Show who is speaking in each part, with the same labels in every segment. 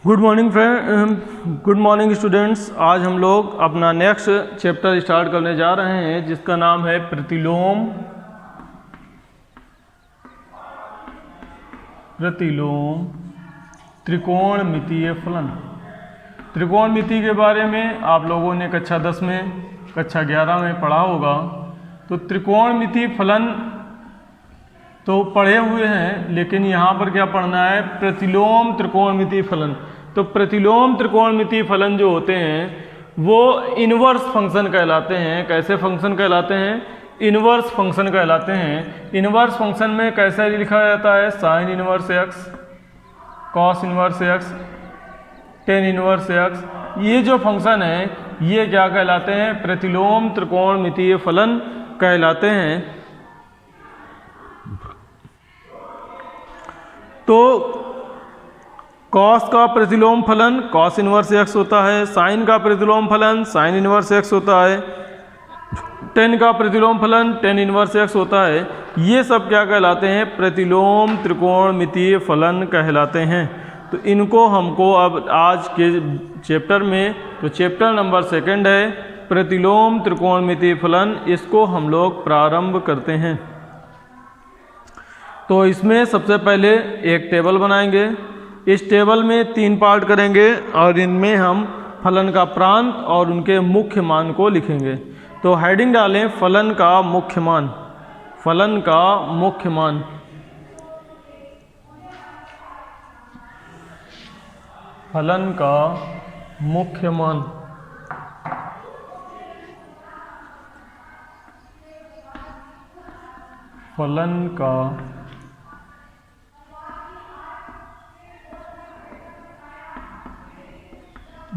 Speaker 1: Good morning friend, good morning students. आज हम लोग अपना नेक्स्ट चैप्टर स्टार्ट करने जा रहे हैं जिसका नाम है प्रतिलोम त्रिकोणमितीय फलन। त्रिकोणमिति के बारे में आप लोगों ने कक्षा 10 में, कक्षा 11 में पढ़ा होगा। तो त्रिकोणमिति फलन तो पढ़े हुए हैं, लेकिन यहाँ पर क्या पढ़ना है? प्रतिलोम त्रिकोणमिति फलन। तो प्रतिलोम त्रिकोणमिति फलन जो होते हैं वो इनवर्स फंक्शन कहलाते हैं। कैसे फंक्शन कहलाते हैं? इनवर्स फंक्शन कहलाते हैं। इनवर्स फंक्शन में कैसे लिखा जाता है? Sine inverse x, cos inverse x, tan inverse x. ये जो फंक्शन है ये क्या कहलाते हैं? प्रतिलोम त्रिकोणमितीय फलन कहलाते हैं। तो कॉस का प्रतिलोम फलन कॉस इनवर्स एक्स होता है, साइन का प्रतिलोम फलन साइन इनवर्स एक्स होता है, टेन का प्रतिलोम फलन टेन इनवर्स एक्स होता है। ये सब क्या कहलाते हैं? प्रतिलोम त्रिकोणमितीय फलन कहलाते हैं। तो इनको हमको अब आज के चैप्टर में, तो चैप्टर नंबर 2 है प्रतिलोम त्रिकोणमितीय फलन, इसको हम लोग प्रारंभ करते हैं। तो इसमें सबसे पहले एक टेबल बनाएंगे। इस टेबल में 3 पार्ट करेंगे और इनमें हम फलन का प्रांत और उनके मुख्य मान को लिखेंगे। तो हेडिंग डालें फलन का मुख्य मान, फलन का मुख्य मान। फलन का मुख्य मान। फलन का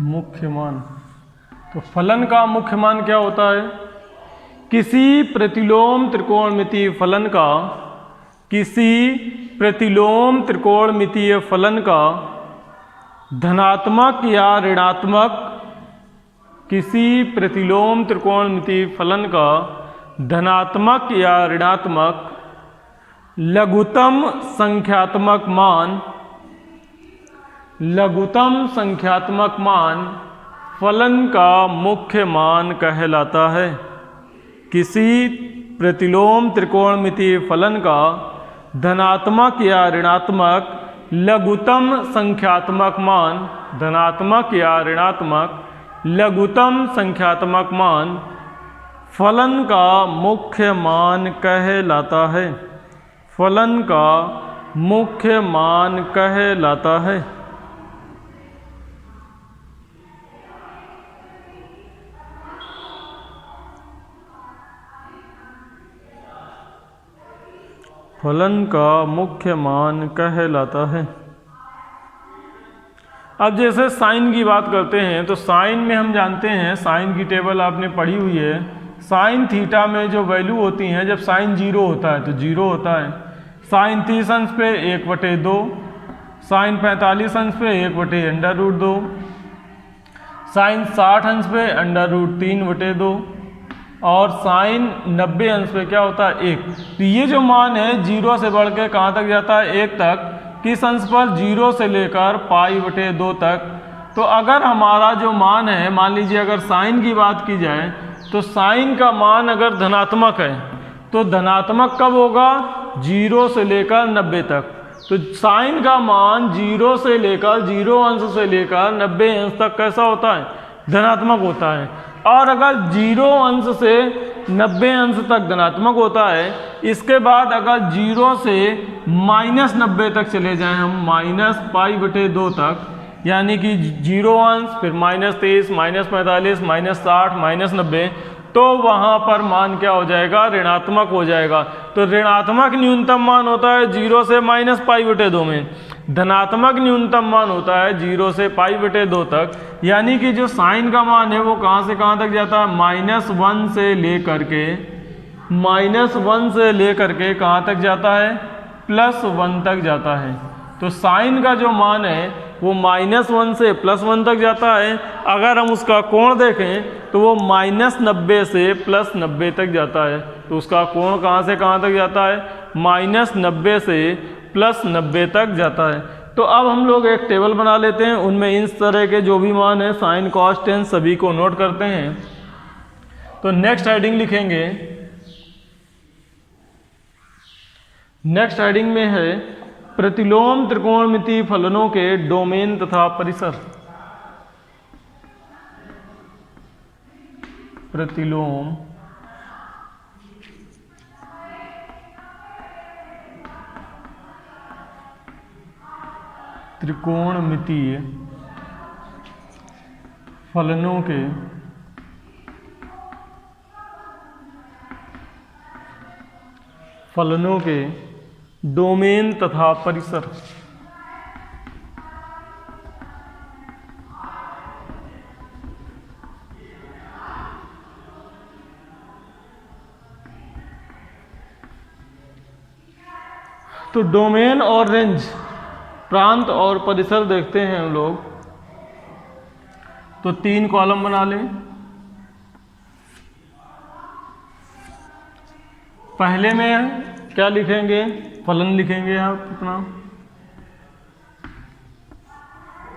Speaker 1: मुख्य मान। तो फलन का मुख्य मान क्या होता है? किसी प्रतिलोम त्रिकोणमितीय फलन का, किसी प्रतिलोम त्रिकोणमितीय फलन का धनात्मक या ऋणात्मक, किसी प्रतिलोम त्रिकोणमितीय फलन का धनात्मक या ऋणात्मक लघुत्तम संख्यात्मक मान, लघुत्तम संख्यात्मक मान फलन का मुख्य मान कहलाता है। किसी प्रतिलोम त्रिकोणमितीय फलन का धनात्मक या ऋणात्मक लघुत्तम संख्यात्मक मान, धनात्मक या ऋणात्मक लघुत्तम संख्यात्मक मान फलन का मुख्य मान कहलाता है। फलन का मुख्य मान कहलाता है। फलन का मुख्य मान कहलाता है। अब जैसे साइन की बात करते हैं तो साइन में हम जानते हैं, साइन की टेबल आपने पढ़ी हुई है। साइन थीटा में जो वैल्यू होती हैं, जब साइन 0 होता है तो 0 होता है। साइन 30 अंश पे 1/2, साइन 45 अंश पे 1/√2, साइन 60 अंश पे √3/2 और साइन 90 अंश पे क्या होता है? 1। तो ये जो मान है 0 से बढ़ के कहाँ तक जाता है? 1 तक। किस अंश पर? 0 से लेकर π/2 तक। तो अगर हमारा जो मान है, मान लीजिए अगर साइन की बात की जाए तो साइन का मान अगर धनात्मक है तो धनात्मक कब होगा? 0 से लेकर 90 तक। तो साइन का मान 0 से लेकर 0 अंश से लेकर 90 अंश तक कैसा होता है? धनात्मक होता है। और अगर 0 अंश से 90 अंश तक धनात्मक होता है, इसके बाद अगर 0 से -90 तक चले जाएं हम, -π/2 तक, यानी कि 0 अंश फिर -23, -45, -60, -90, तो वहाँ पर मान क्या हो जाएगा? ऋणात्मक हो जाएगा। तो ऋणात्मक न्यूनतम मान होता है 0 से -π/2 में, धनात्मक न्यूनतम मान होता है 0 से π/2 तक। यानी कि जो साइन का मान है वो कहाँ से कहाँ तक जाता है? -1 से लेकर के, -1 से लेकर के कहाँ तक जाता है? +1 तक जाता है। तो साइन का जो मान है वो -1 से +1 तक जाता है। अगर हम उसका कोण देखें तो वो -90 से +90 तक जाता है। तो उसका कोण कहाँ से कहाँ तक जाता है? -90 से +90 तक जाता है। तो अब हम लोग एक टेबल बना लेते हैं, उनमें इस तरह के जो भी मान है साइन कॉस टेन सभी को नोट करते हैं। तो नेक्स्ट हेडिंग लिखेंगे, नेक्स्ट हेडिंग में है प्रतिलोम त्रिकोणमितीय फलनों के डोमेन तथा परिसर। प्रतिलोम त्रिकोणमितीय फलनों के डोमेन तथा परिसर। तो डोमेन और रेंज, प्रांत और परिसर देखते हैं हम लोग। तो 3 कॉलम बना लें। पहले में क्या लिखेंगे, फलन लिखेंगे आप अपना।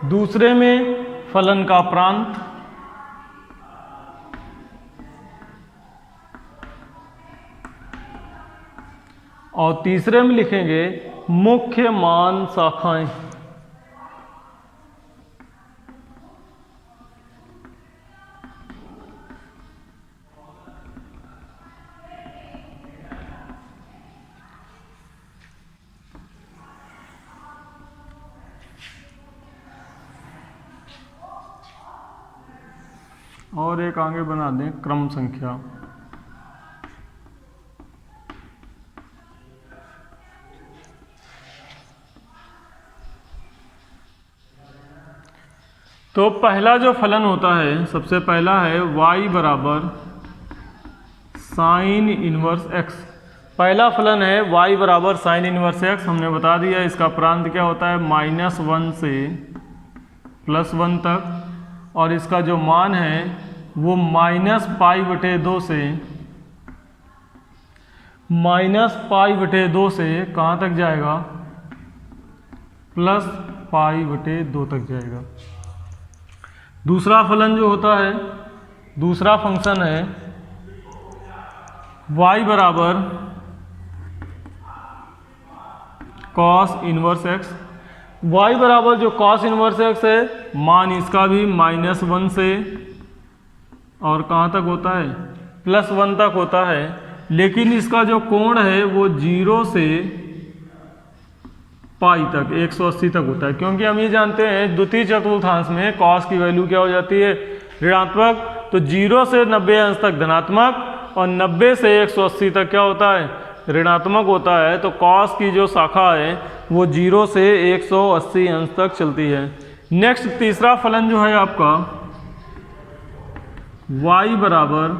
Speaker 1: दूसरे में फलन का प्रांत, और तीसरे में लिखेंगे मुख्य मान शाखाएं। और एक आगे बना दें क्रम संख्या। तो पहला जो फलन होता है, सबसे पहला है y बराबर साइन इनवर्स x। पहला फलन है y बराबर साइन इनवर्स x। हमने बता दिया इसका प्रांत क्या होता है, -1 से +1 तक, और इसका जो मान है वो -π/2 से -π/2 से कहाँ तक जाएगा, +π/2 तक जाएगा। दूसरा फलन जो होता है, दूसरा फंक्शन है y बराबर कॉस इनवर्स x। y बराबर जो कॉस इनवर्स x है, मान इसका भी -1 से और कहाँ तक होता है, +1 तक होता है। लेकिन इसका जो कोण है वो 0 से पाई तक 180 तक होता है, क्योंकि हम ये जानते हैं द्वितीय चतुर्थांश में कॉस की वैल्यू क्या हो जाती है, ऋणात्मक। तो 0 से 90 अंश तक धनात्मक और 90 से 180 तक क्या होता है, ऋणात्मक होता है। तो कॉस की जो शाखा है वो 0 से 180 अंश तक चलती है। नेक्स्ट तीसरा फलन जो है आपका y बराबर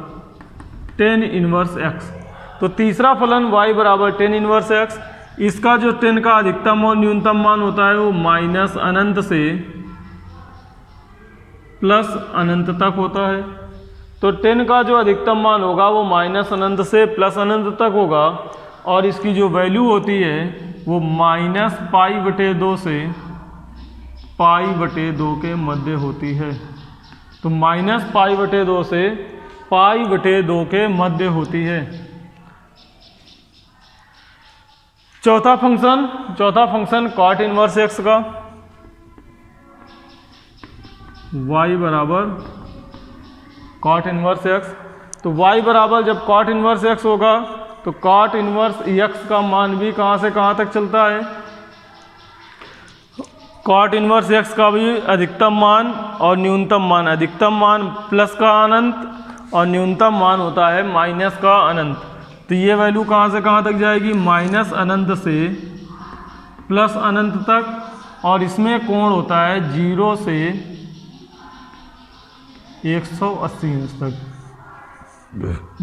Speaker 1: tan इनवर्स x। तो तीसरा फलन y बराबर tan इनवर्स x, इसका जो tan का अधिकतम और न्यूनतम मान होता है वो -अनंत से +अनंत तक होता है। तो tan का जो अधिकतम मान होगा वो -अनंत से +अनंत तक होगा, और इसकी जो वैल्यू होती है वो -π/2 से π/2 के मध्य होती है। तो -π/2 से π/2 के मध्य होती है। चौथा फंक्शन कॉट इनवर्स x का, y बराबर कॉट इनवर्स x। तो y बराबर जब कॉट इनवर्स x होगा तो कॉट इनवर्स x का मान भी कहाँ से कहाँ तक चलता है, कॉट इनवर्स x का भी अधिकतम मान और न्यूनतम मान, अधिकतम मान प्लस का अनंत और न्यूनतम मान होता है माइनस का अनंत। तो ये वैल्यू कहाँ से कहाँ तक जाएगी, -अनंत से +अनंत तक, और इसमें कोण होता है 0 से 180 अंश तक,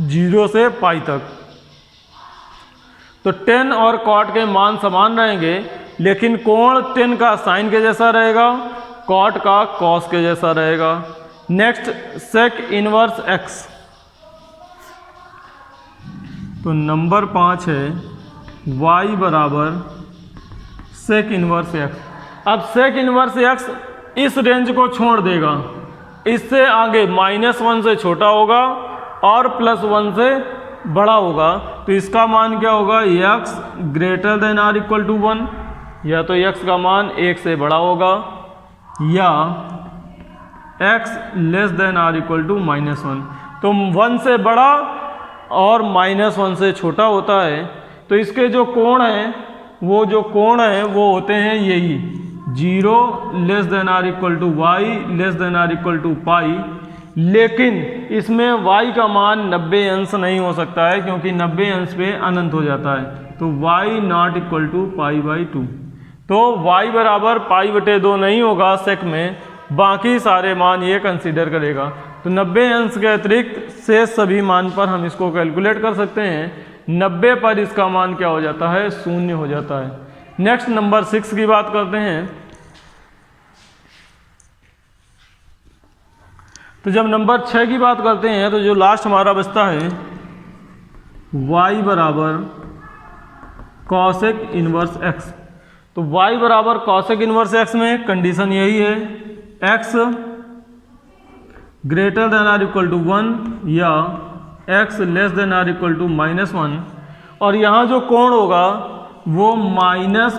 Speaker 1: 0 से पाई तक। तो tan और cot के मान समान रहेंगे, लेकिन कोण tan का साइन के जैसा रहेगा, cot का cos के जैसा रहेगा। Next sec inverse x। तो नंबर 5 है y बराबर sec इनवर्स x। अब सेक इनवर्स x इस रेंज को छोड़ देगा, इससे आगे -1 से छोटा होगा और +1 से बड़ा होगा, तो इसका मान क्या होगा, x greater than or equal to 1, या तो x का मान 1 से बड़ा होगा या x less than or equal to -1। तो 1 से बड़ा और -1 से छोटा होता है, तो इसके जो कोण हैं वो होते हैं यही 0 less than or equal to y less than or equal to pi. लेकिन इसमें y का मान 90 अंश नहीं हो सकता है, क्योंकि 90 अंश पे अनंत हो जाता है, तो y नॉट इक्वल टू π/2। तो y बराबर π/2 नहीं होगा सेक में, बाकी सारे मान ये कंसीडर करेगा। तो 90 अंश के अतिरिक्त शेष सभी मान पर हम इसको कैलकुलेट कर सकते हैं। 90 पर इसका मान क्या हो जाता है, 0 हो जाता है। नेक्स्ट नंबर 6 की बात करते हैं। तो जब नंबर 6 की बात करते हैं तो जो लास्ट हमारा बचता है y बराबर कॉसेक इनवर्स x। तो y बराबर कॉसेक इनवर्स x में कंडीशन यही है, x greater than or equal to 1 या x less than or equal to -1, और यहाँ जो कोण होगा वो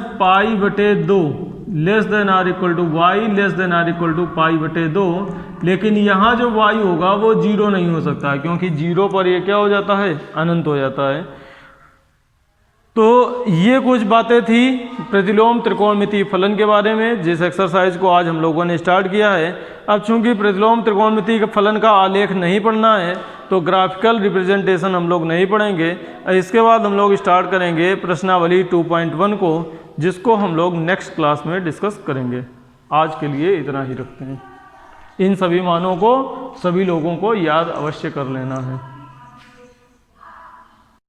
Speaker 1: -π/2 less than or equal to y less than or equal to π/2। लेकिन यहाँ जो y होगा वो 0 नहीं हो सकता है, क्योंकि 0 पर ये क्या हो जाता है, अनंत हो जाता है। तो ये कुछ बातें थी प्रतिलोम त्रिकोणमितीय फलन के बारे में, जिस एक्सरसाइज को आज हम लोगों ने स्टार्ट किया है। अब चूंकि प्रतिलोम त्रिकोणमितीय फलन का आलेख नहीं पढ़ना है, तो ग्राफिकल रिप्रेजेंटेशन हम लोग नहीं पढ़ेंगे। इसके बाद हम लोग स्टार्ट करेंगे प्रश्नावली 2.1 को, जिसको हम लोग नेक्स्ट क्लास में डिस्कस करेंगे। आज के लिए इतना ही रखते हैं। इन सभी मानों को सभी लोगों को याद अवश्य कर लेना है।